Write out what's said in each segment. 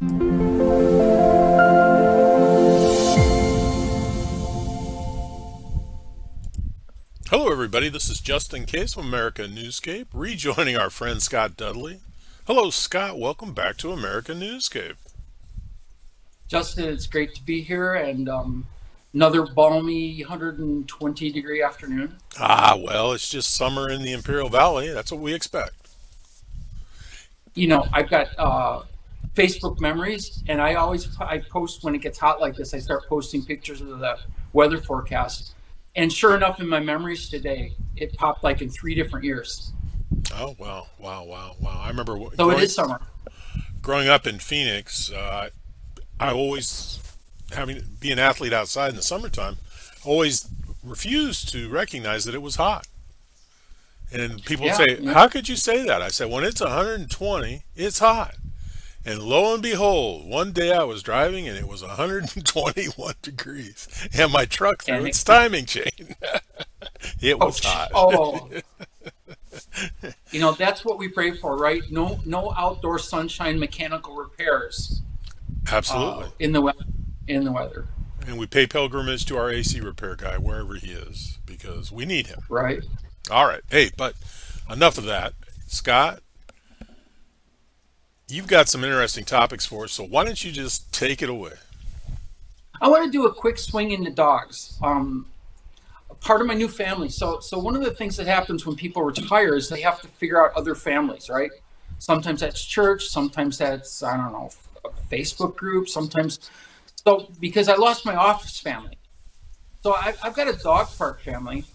Hello everybody, this is Justine Case from America Newscape, rejoining our friend Scott Dudley. Hello Scott, welcome back to America Newscape. Justin, it's great to be here, and another balmy 120 degree afternoon. Well, it's just summer in the Imperial Valley, that's what we expect. You know, I've got Facebook memories, and I post when it gets hot like this. I start posting pictures of the weather forecast. And sure enough, in my memories today, it popped like in 3 different years. Oh, wow. I remember it is summer. Growing up in Phoenix, I always, be an athlete outside in the summertime, always refused to recognize that it was hot. And people would say, how could you say that? I said, when it's 120, it's hot. And lo and behold, one day I was driving and it was 121 degrees. And my truck threw its timing chain. It was hot. Oh. You know, that's what we pray for, right? No outdoor sunshine mechanical repairs. Absolutely. In the weather. And we pay pilgrimage to our AC repair guy, wherever he is, because we need him. Right. All right. Hey, but enough of that. Scott, you've got some interesting topics for us, so why don't you just take it away? I want to do a quick swing into dogs. Part of my new family. So one of the things that happens when people retire is they have to figure out other families, right? Sometimes that's church, sometimes that's, I don't know, a Facebook group, sometimes. So because I lost my office family. So I've got a dog park family.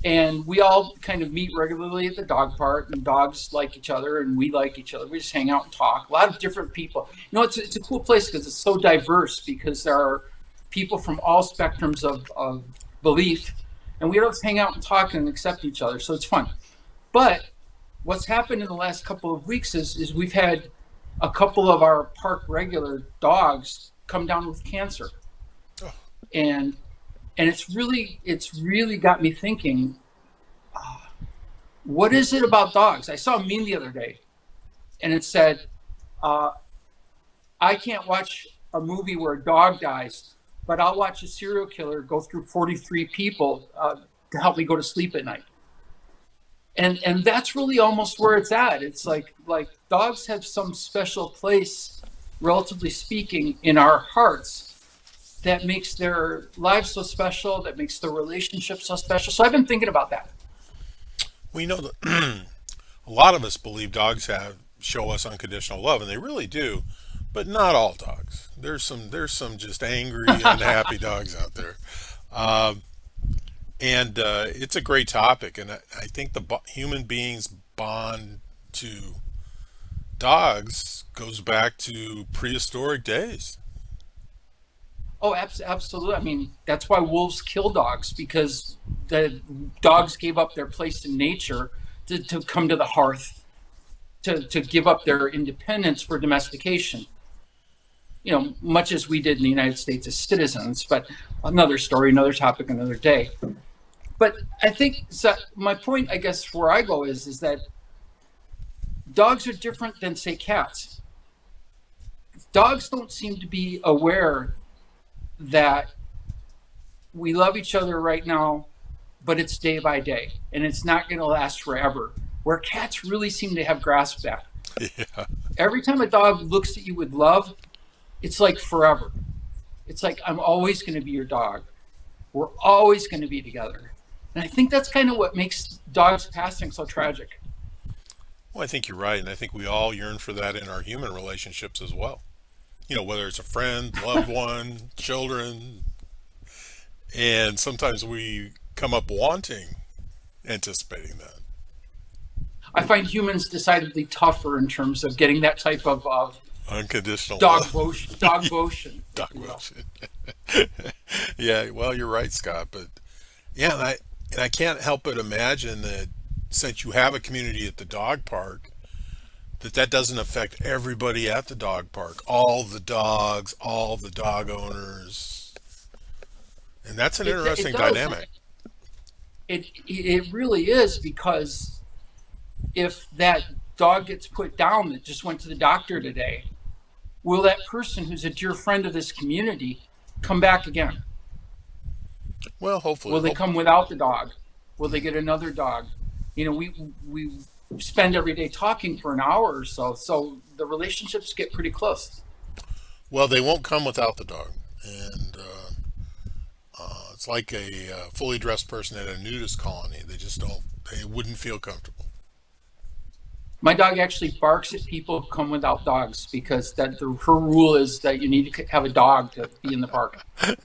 And we all kind of meet regularly at the dog park, and dogs like each other, and we like each other. We just hang out and talk. A lot of different people. You know, it's a cool place because it's so diverse, because there are people from all spectrums of belief, and we always hang out and talk and accept each other. So it's fun. But what's happened in the last couple of weeks is we've had a couple of our park regular dogs come down with cancer. Oh. And it's really got me thinking, what is it about dogs? I saw a meme the other day, and it said, I can't watch a movie where a dog dies, but I'll watch a serial killer go through 43 people to help me go to sleep at night. And that's really almost where it's at. It's like dogs have some special place, relatively speaking, in our hearts, that makes their lives so special, that makes their relationships so special. So I've been thinking about that. We know that a lot of us believe dogs show us unconditional love, and they really do, but not all dogs. There's some just angry, unhappy dogs out there. It's a great topic, and I think the human beings' bond to dogs goes back to prehistoric days. Oh, absolutely. I mean, that's why wolves kill dogs, because the dogs gave up their place in nature to come to the hearth, to give up their independence for domestication. You know, much as we did in the United States as citizens, but another story, another topic, another day. But I think, so my point, I guess, where I go is that dogs are different than, say, cats. Dogs don't seem to be aware that we love each other right now, but it's day by day, and it's not going to last forever, where cats really seem to have grasped that. Yeah. Every time a dog looks at you with love, it's like forever. It's like, I'm always going to be your dog. We're always going to be together. And I think that's kind of what makes dogs passing so tragic. Well, I think you're right, and I think we all yearn for that in our human relationships as well. You know, whether it's a friend, loved one, children, and sometimes we come up anticipating that. I find humans decidedly tougher in terms of getting that type of unconditional dog votion. Dog votion. Dog votion. Yeah, well, you're right, Scott. But yeah, and I can't help but imagine that since you have a community at the dog park, that doesn't affect everybody at the dog park, all the dogs, all the dog owners. And that's an interesting dynamic. It really is, because if that dog gets put down that just went to the doctor today, will that person who's a dear friend of this community come back again? Well, hopefully. Will they come without the dog? Will they get another dog? You know, we spend every day talking for an hour or so, so the relationships get pretty close. Well, they won't come without the dog. And it's like a fully dressed person at a nudist colony. They just don't, they wouldn't feel comfortable. My dog actually barks at people who come without dogs because her rule is that you need to have a dog to be in the park.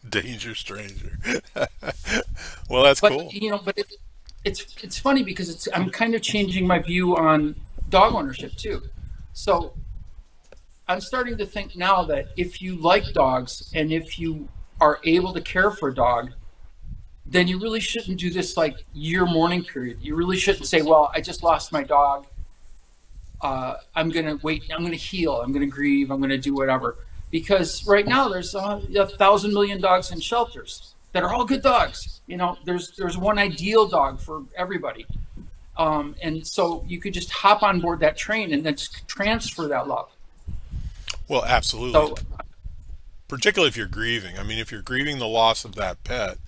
Danger stranger. Well, that's But cool. you know, but it's funny because I'm kind of changing my view on dog ownership too. So I'm starting to think now that if you like dogs and if you are able to care for a dog, then you really shouldn't do this like year mourning period. You really shouldn't say, well, I just lost my dog. I'm going to wait. I'm going to heal. I'm going to grieve. I'm going to do whatever. Because right now there's 1,000 million dogs in shelters that are all good dogs. You know, there's one ideal dog for everybody. And so you could just hop on board that train and then just transfer that love. Well, absolutely. So, Particularly if you're grieving. I mean, if you're grieving the loss of that pet,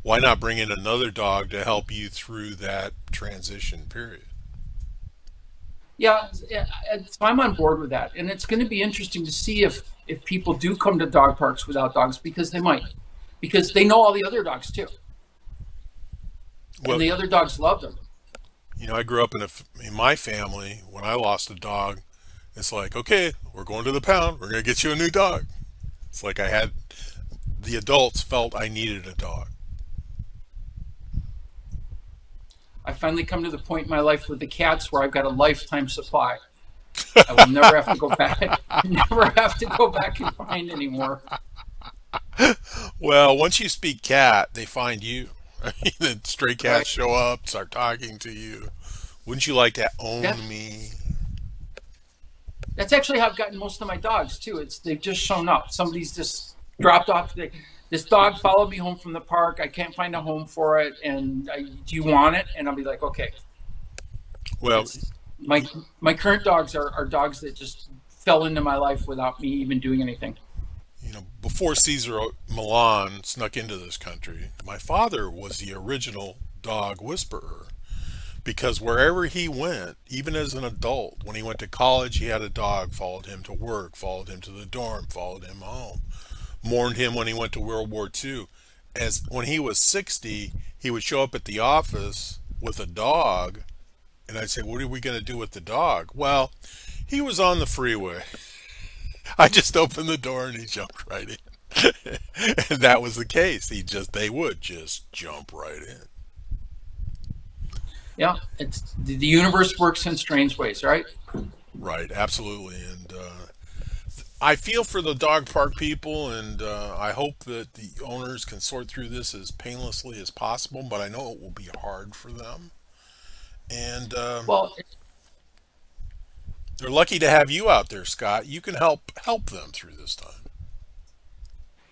why not bring in another dog to help you through that transition period? yeah, so I'm on board with that. And it's going to be interesting to see if people do come to dog parks without dogs, because they might. Because they know all the other dogs too. Well, And the other dogs love them. you know, I grew up in my family. When I lost a dog, it's like, okay, we're going to the pound. We're going to get you a new dog. It's like the adults felt I needed a dog. I finally come to the point in my life with the cats where I've got a lifetime supply. I will never have to go back. Never have to go back and find anymore. Well, once you speak cat, they find you. I mean, the stray cats Right. show up, start talking to you. Wouldn't you like to own That, me? that's actually how I've gotten most of my dogs too. They've just shown up. Somebody's just dropped off. This dog followed me home from the park. I can't find a home for it, and do you want it? And I'll be like, okay. Well, It's, my current dogs are dogs that just fell into my life without me even doing anything. you know, before Caesar Milan snuck into this country, my father was the original dog whisperer. Because wherever he went, even as an adult, when he went to college, he had a dog, followed him to work, followed him to the dorm, followed him home, mourned him when he went to World War II. As when he was 60, he would show up at the office with a dog, and I'd say, what are we going to do with the dog? Well, he was on the freeway. I just opened the door and he jumped right in. And that was the case. They would just jump right in. Yeah, it's the universe works in strange ways, right? Right, absolutely. And I feel for the dog park people, and I hope that the owners can sort through this as painlessly as possible, but I know it will be hard for them. And Well, they're lucky to have you out there, Scott. You can help them through this time.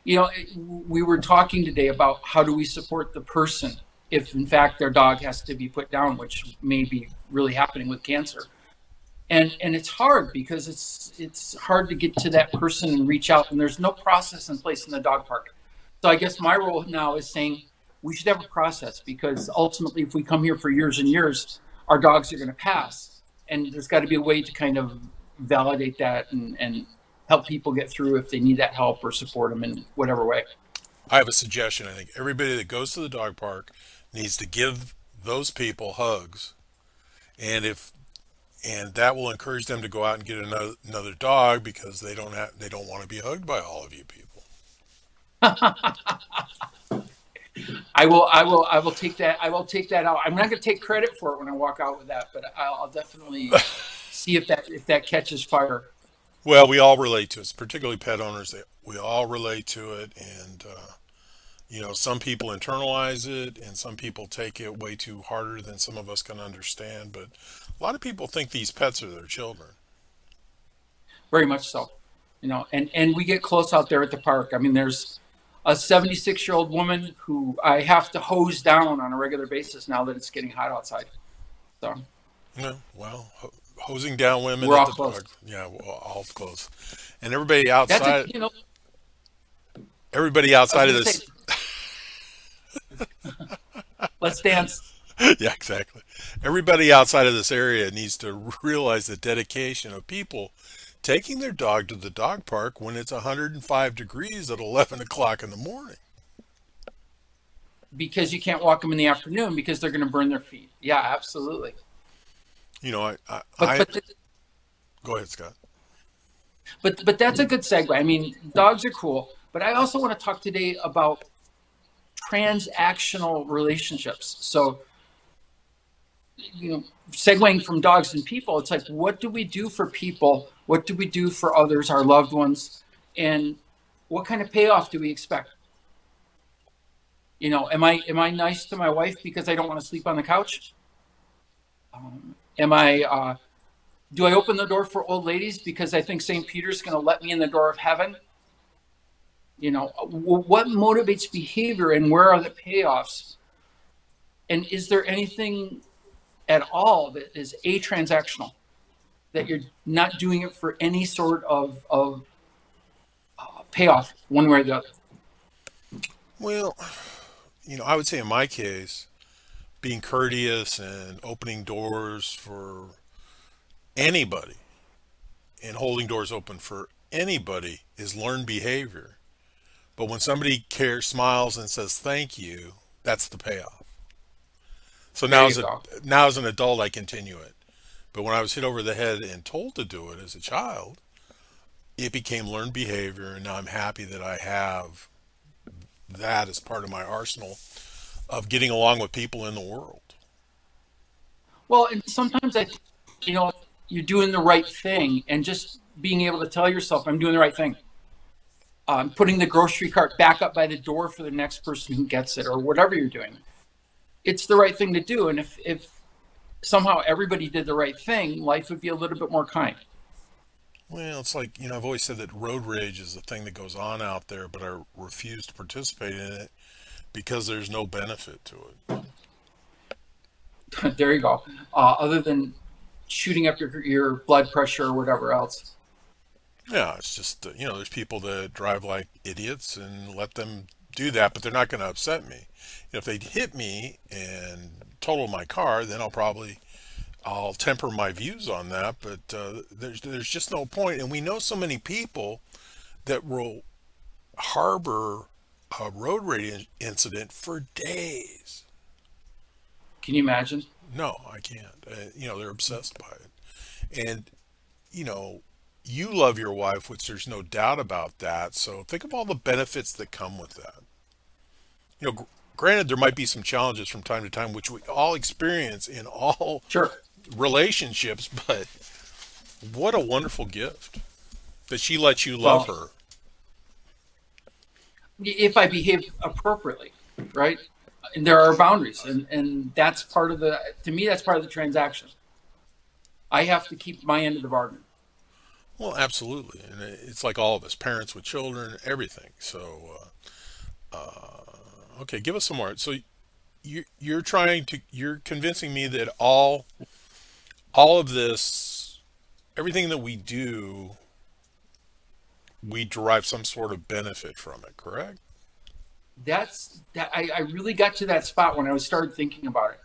you know, we were talking today about how do we support the person if, in fact, their dog has to be put down, which may be really happening with cancer. And it's hard because it's hard to get to that person and reach out, and there's no process in place in the dog park. So I guess my role now is saying we should have a process, because ultimately, if we come here for years and years, our dogs are going to pass, and there's got to be a way to kind of validate that and help people get through if they need that help or support them in whatever way. I have a suggestion. I think everybody that goes to the dog park needs to give those people hugs, and that will encourage them to go out and get another dog, because they don't want to be hugged by all of you people. I will take that. I will take that out. I'm not going to take credit for it when I walk out with that, but I'll definitely see if that catches fire. Well, we all relate to it, particularly pet owners. We all relate to it, and you know, some people internalize it, and some people take it way too harder than some of us can understand. But a lot of people think these pets are their children. Very much so. You know, and we get close out there at the park. I mean, there's a 76-year-old woman who I have to hose down on a regular basis now that it's getting hot outside. So Yeah, well, hosing down women We're at all the close. dog. Yeah, well, all close. And everybody That's a, outside, you know, everybody I was outside of going to say, this. let's dance. Yeah, exactly. Everybody outside of this area needs to realize the dedication of people taking their dog to the dog park when it's 105 degrees at 11 o'clock in the morning. Because you can't walk them in the afternoon because they're going to burn their feet. Yeah, absolutely. You know, But but go ahead, Scott. but that's a good segue. I mean, dogs are cool, but I also want to talk today about transactional relationships. So, segueing from dogs and people, it's like, what do we do for people? What do we do for others, our loved ones? And what kind of payoff do we expect? Am I nice to my wife because I don't want to sleep on the couch? Am I do I open the door for old ladies because I think St. Peter's going to let me in the door of heaven? What motivates behavior and where are the payoffs? And is there anything at all that is transactional, that you're not doing it for any sort of payoff one way or the other? Well, I would say in my case, being courteous and opening doors for anybody and holding doors open for anybody is learned behavior. But when somebody cares, smiles, and says thank you, that's the payoff. So There now you go. now as an adult, I continue it. But when I was hit over the head and told to do it as a child, it became learned behavior, and now I'm happy that I have that as part of my arsenal of getting along with people in the world. Well, and sometimes you're doing the right thing, and just being able to tell yourself, I'm doing the right thing. Putting the grocery cart back up by the door for the next person who gets it, or whatever you're doing. It's the right thing to do. And if somehow everybody did the right thing, life would be a little bit more kind. Well, it's like, I've always said that road rage is the thing that goes on out there, but I refuse to participate in it because there's no benefit to it. There you go. Other than shooting up your blood pressure or whatever else. Yeah, it's just, there's people that drive like idiots and let them do that, but they're not going to upset me. If they hit me and total my car, then I'll temper my views on that, but there's just no point. And we know so many people that will harbor a road rage incident for days. Can you imagine? No, I can't. They're obsessed by it. And, you love your wife, which there's no doubt about that. So think of all the benefits that come with that. Granted, there might be some challenges from time to time, which we all experience in all Sure. relationships, but what a wonderful gift that she lets you love her. If I behave appropriately, right? And there are boundaries, and that's part of to me, that's part of the transaction. I have to keep my end of the bargain. Well, absolutely. And it's like all of us, parents with children, everything. So, okay, give us some more. So you're convincing me that all of this, everything that we do, we derive some sort of benefit from it, correct? I really got to that spot when I started thinking about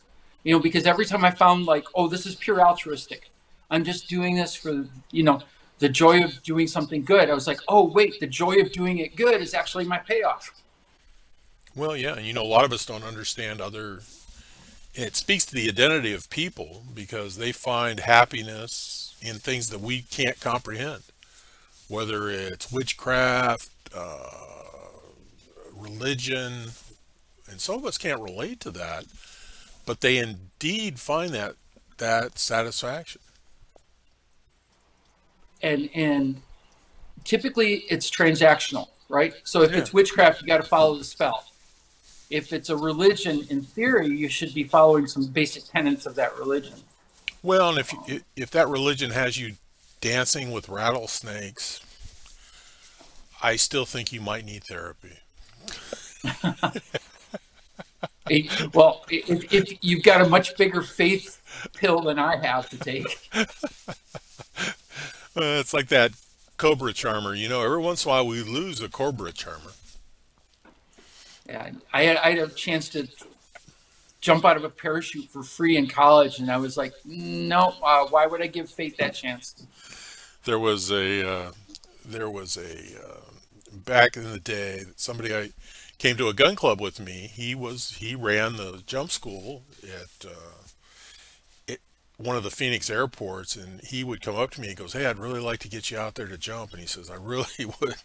it, because every time I found like, oh, this is pure altruistic. I'm just doing this for, the joy of doing something good. I was like, oh, wait, the joy of doing it good is actually my payoff. Well, yeah, and a lot of us don't understand it speaks to the identity of people because they find happiness in things that we can't comprehend, whether it's witchcraft, religion, and some of us can't relate to that, but they indeed find that satisfaction. And typically it's transactional, right? So if it's witchcraft, you got to follow the spell. If it's a religion, in theory, you should be following some basic tenets of that religion. Well, and if that religion has you dancing with rattlesnakes, I still think you might need therapy. Well, if you've got a much bigger faith pill than I have to take. It's like that cobra charmer. You know, every once in a while we lose a cobra charmer. Yeah, I had a chance to jump out of a parachute for free in college, and I was like, no, why would I give fate that chance? There was a back in the day, somebody I came to a gun club with me. He ran the jump school at one of the Phoenix airports, and he would come up to me and goes, "Hey, I'd really like to get you out there to jump." And he says, "I really would,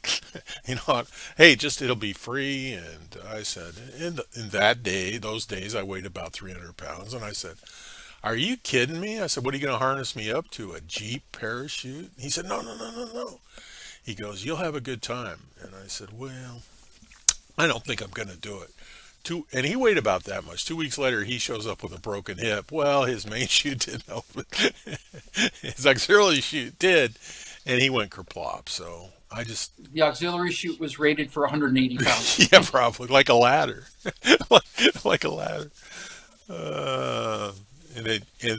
you know, hey, just it'll be free." And I said, in those days, I weighed about 300 pounds, and I said, "Are you kidding me?" I said, "What are you going to harness me up to? A Jeep parachute?" He said, "No, no, no, no, no." He goes, "You'll have a good time." And I said, "Well, I don't think I'm going to do it." And he weighed about that much. 2 weeks later, he shows up with a broken hip. Well, his main chute didn't open. His auxiliary chute did, and he went kerplop. So I just... The auxiliary chute was rated for 180 pounds. Yeah, probably. Like a ladder. like a ladder. And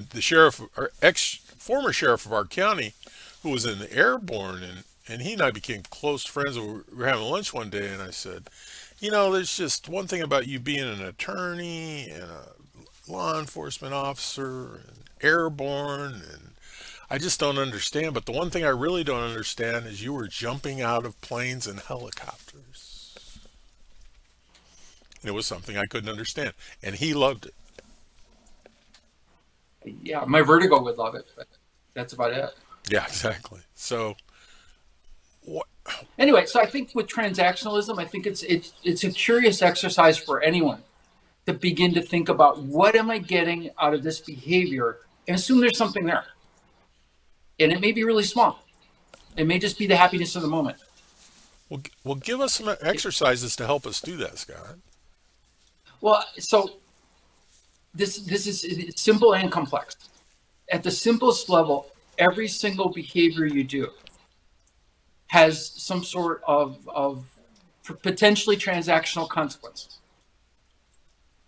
the sheriff, or former sheriff of our county, who was in the airborne, and he and I became close friends. We were having lunch one day, and I said, "You know, there's just one thing about you being an attorney and a law enforcement officer and airborne, and I just don't understand. But the one thing I really don't understand is you were jumping out of planes and helicopters." And it was something I couldn't understand, and he loved it. Yeah, my vertigo would love it, but that's about it. Yeah, exactly. So, what? Anyway, so I think with transactionalism, I think it's a curious exercise for anyone to begin to think about, what am I getting out of this behavior, and assume there's something there. And it may be really small. It may just be the happiness of the moment. Well, give us some exercises to help us do that, Scott. Well, so this is simple and complex. At the simplest level, every single behavior you do has some sort of potentially transactional consequence.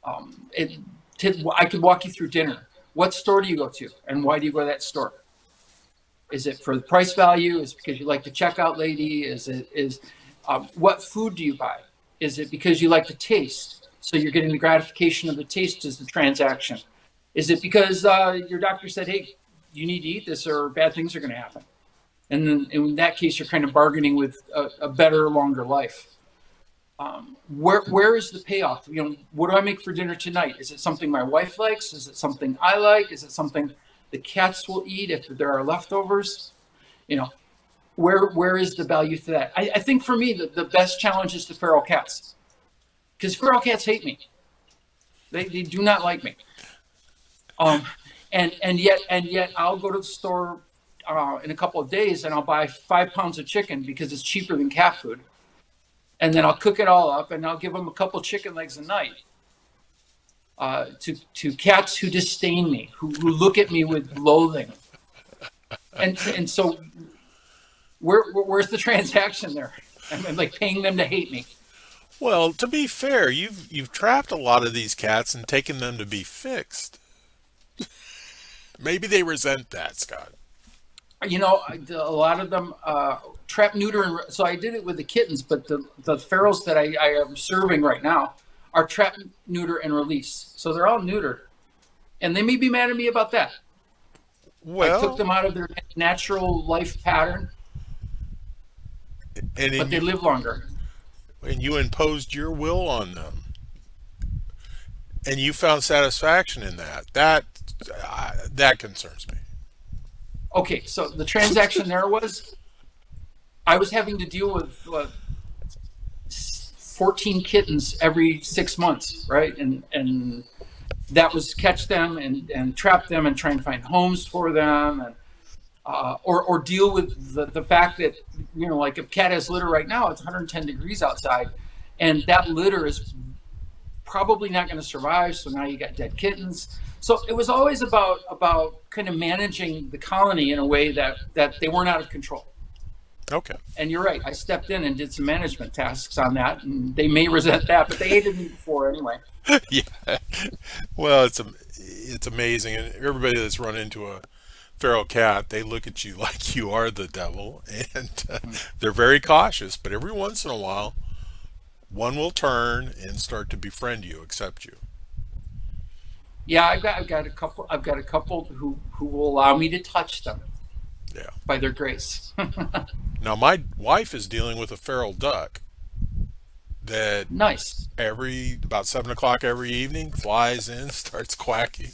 I could walk you through dinner. What store do you go to, and why do you go to that store? Is it for the price value? Is it because you like the checkout lady? What food do you buy? Is it because you like the taste? So you're getting the gratification of the taste as the transaction. Is it because your doctor said, "Hey, you need to eat this or bad things are going to happen"? And then in that case, you're kind of bargaining with a better, longer life. Where is the payoff? You know, what do I make for dinner tonight? Is it something my wife likes? Is it something I like? Is it something the cats will eat if there are leftovers? You know, where is the value to that? I think for me, the best challenge is the feral cats, because feral cats hate me. They do not like me. And yet I'll go to the store in a couple of days, and I'll buy 5 pounds of chicken because it's cheaper than cat food. And then I'll cook it all up, and I'll give them a couple chicken legs a night. To cats who disdain me, who look at me with loathing. And so where's the transaction there? I'm like paying them to hate me. Well, to be fair, you've trapped a lot of these cats and taken them to be fixed. Maybe they resent that, Scott. You know, a lot of them trap, neuter, and so I did it with the kittens, but the ferals that I am serving right now are trap, neuter, and release. So they're all neutered, and they may be mad at me about that. Well, I took them out of their natural life pattern, but they live longer. And you imposed your will on them, and you found satisfaction in that. That concerns me. Okay, so the transaction there was, I was having to deal with 14 kittens every 6 months, right? And that was catch them and trap them and try and find homes for them, and or deal with the fact that, you know, like if cat has litter right now, it's 110 degrees outside, and that litter is probably not going to survive. So now you got dead kittens. So it was always about kind of managing the colony in a way that they weren't out of control. Okay. And you're right. I stepped in and did some management tasks on that, and they may resent that, but they hated me before anyway. Yeah. Well, it's amazing, and everybody that's run into a feral cat, they look at you like you are the devil, and they're very cautious. But every once in a while, one will turn and start to befriend you, accept you. Yeah, I've got a couple. I've got a couple who will allow me to touch them Yeah. by their grace. Now my wife is dealing with a feral duck that Nice. every about 7 o'clock every evening flies in, starts quacking,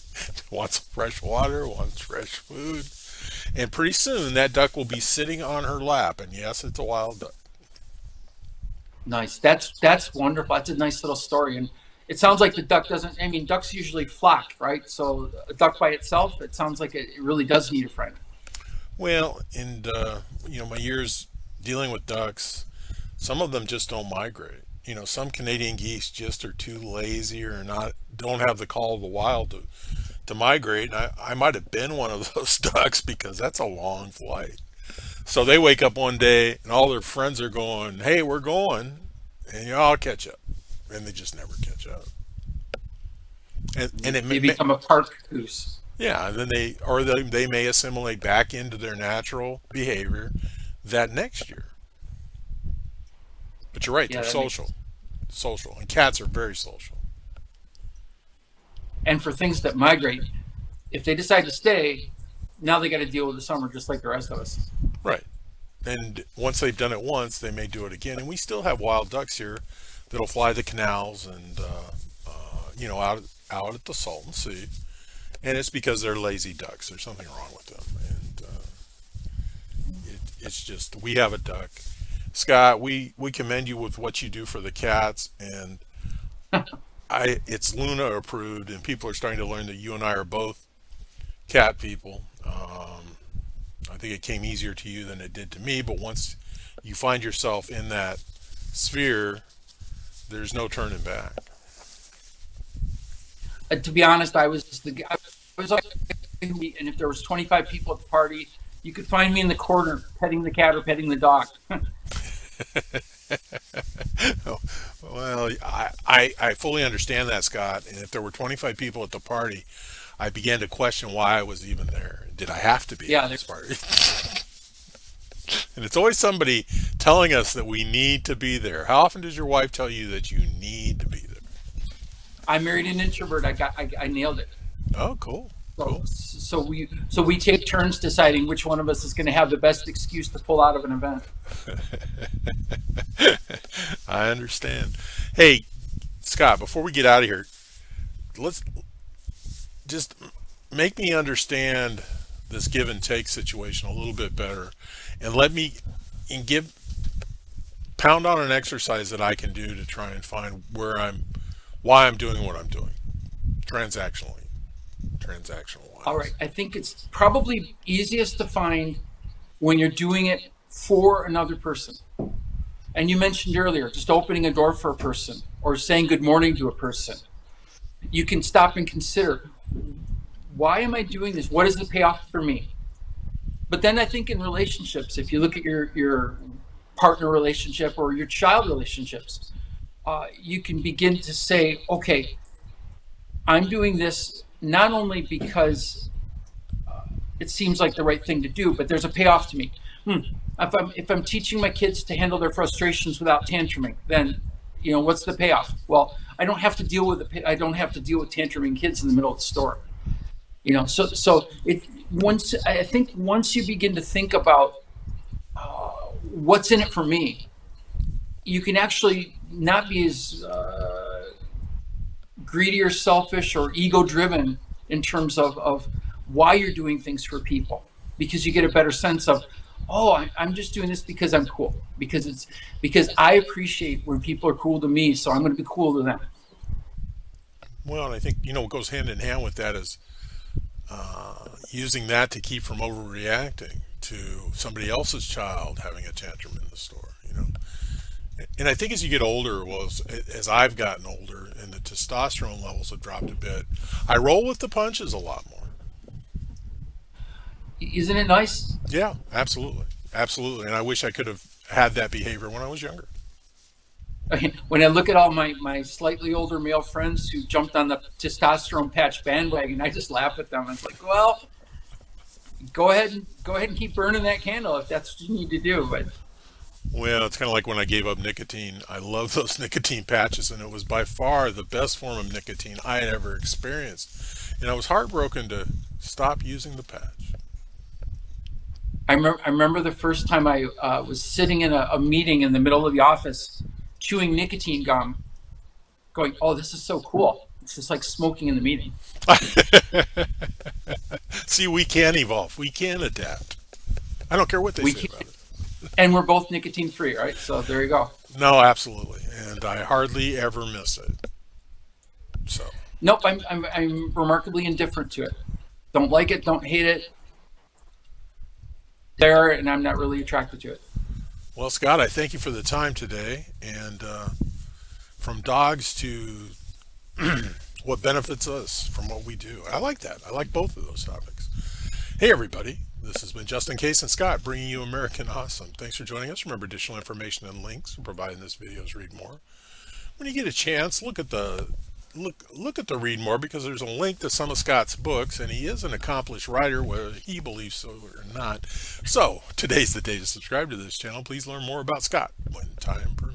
wants fresh water, wants fresh food, and pretty soon that duck will be sitting on her lap. And yes, it's a wild duck. Nice. That's wonderful. That's a nice little story. And it sounds like the duck doesn't. I mean, ducks usually flock, right? So a duck by itself, it sounds like it really does need a friend. Well, and my years dealing with ducks, some of them just don't migrate. Some Canadian geese just are too lazy or not don't have the call of the wild to migrate. And I might have been one of those ducks because that's a long flight. So they wake up one day and all their friends are going, "Hey, we're going," and I'll catch up, and they just never catch up. And They become a park goose. yeah, and then they may assimilate back into their natural behavior that next year. But you're right, Yeah, they're that makes social, and cats are very social. And for things that migrate, if they decide to stay, now they got to deal with the summer just like the rest of us. Right. And once they've done it once, they may do it again. And we still have wild ducks here that'll fly the canals and out at the Salton Sea. And it's because they're lazy ducks. There's something wrong with them. And it's just we have a duck. Scott, we commend you with what you do for the cats, and it's Luna approved, and people are starting to learn that you and I are both cat people. I think it came easier to you than it did to me, but once you find yourself in that sphere, there's no turning back. To be honest, I was like, and if there was 25 people at the party, you could find me in the corner petting the cat or petting the dog. Well, I fully understand that, Scott. And if there were 25 people at the party, I began to question why I was even there. Did I have to be Yeah, at this party? And it's always somebody telling us that we need to be there. How often does your wife tell you that you need to be there? I married an introvert. I nailed it. Oh, cool. Cool. So we take turns deciding which one of us is going to have the best excuse to pull out of an event. I understand. Hey, Scott, before we get out of here, let's just make me understand this give and take situation a little bit better, and pound on an exercise that I can do to try and find why I'm doing what I'm doing transactional wise. All right. I think it's probably easiest to find when you're doing it for another person. And you mentioned earlier, just opening a door for a person or saying good morning to a person. You can stop and consider, why am I doing this? What is the payoff for me? But then I think in relationships, if you look at your partner relationship or your child relationships, you can begin to say, okay, I'm doing this not only because it seems like the right thing to do, but there's a payoff to me. If I'm teaching my kids to handle their frustrations without tantruming, then what's the payoff? Well, I don't have to deal with tantruming kids in the middle of the store. Once you begin to think about what's in it for me, you can actually not be as greedy or selfish or ego driven in terms of why you're doing things for people, because you get a better sense of, I'm just doing this because I'm cool, because I appreciate when people are cool to me, so I'm going to be cool to them. Well, and I think what goes hand in hand with that is using that to keep from overreacting to somebody else's child having a tantrum in the store. And I think as you get older, as I've gotten older and the testosterone levels have dropped a bit, I roll with the punches a lot more. Isn't it nice? Yeah, absolutely. Absolutely. And I wish I could have had that behavior when I was younger. When I look at all my slightly older male friends who jumped on the testosterone patch bandwagon, I just laugh at them. It's like, well, go ahead and keep burning that candle if that's what you need to do. But well, it's kind of like when I gave up nicotine. I love those nicotine patches, and it was by far the best form of nicotine I had ever experienced. And I was heartbroken to stop using the patch. I remember the first time I was sitting in a meeting in the middle of the office, chewing nicotine gum, going, "Oh, this is so cool. It's just like smoking in the meeting." See, we can evolve. We can adapt. I don't care what they say about it. And we're both nicotine free, right? So there you go. No, absolutely. And I hardly ever miss it. So. Nope, I'm remarkably indifferent to it. Don't like it, don't hate it. There, and I'm not really attracted to it. Well, Scott, I thank you for the time today. And from dogs to what benefits us from what we do. I like that. I like both of those topics. Hey, everybody. This has been Justin, Case, and Scott bringing you American Awesome. Thanks for joining us. Remember, additional information and links are provided in this video's Read More. When you get a chance, look at the Read More, because there's a link to some of Scott's books, and he is an accomplished writer, whether he believes so or not. So today's the day to subscribe to this channel. Please learn more about Scott when time permits.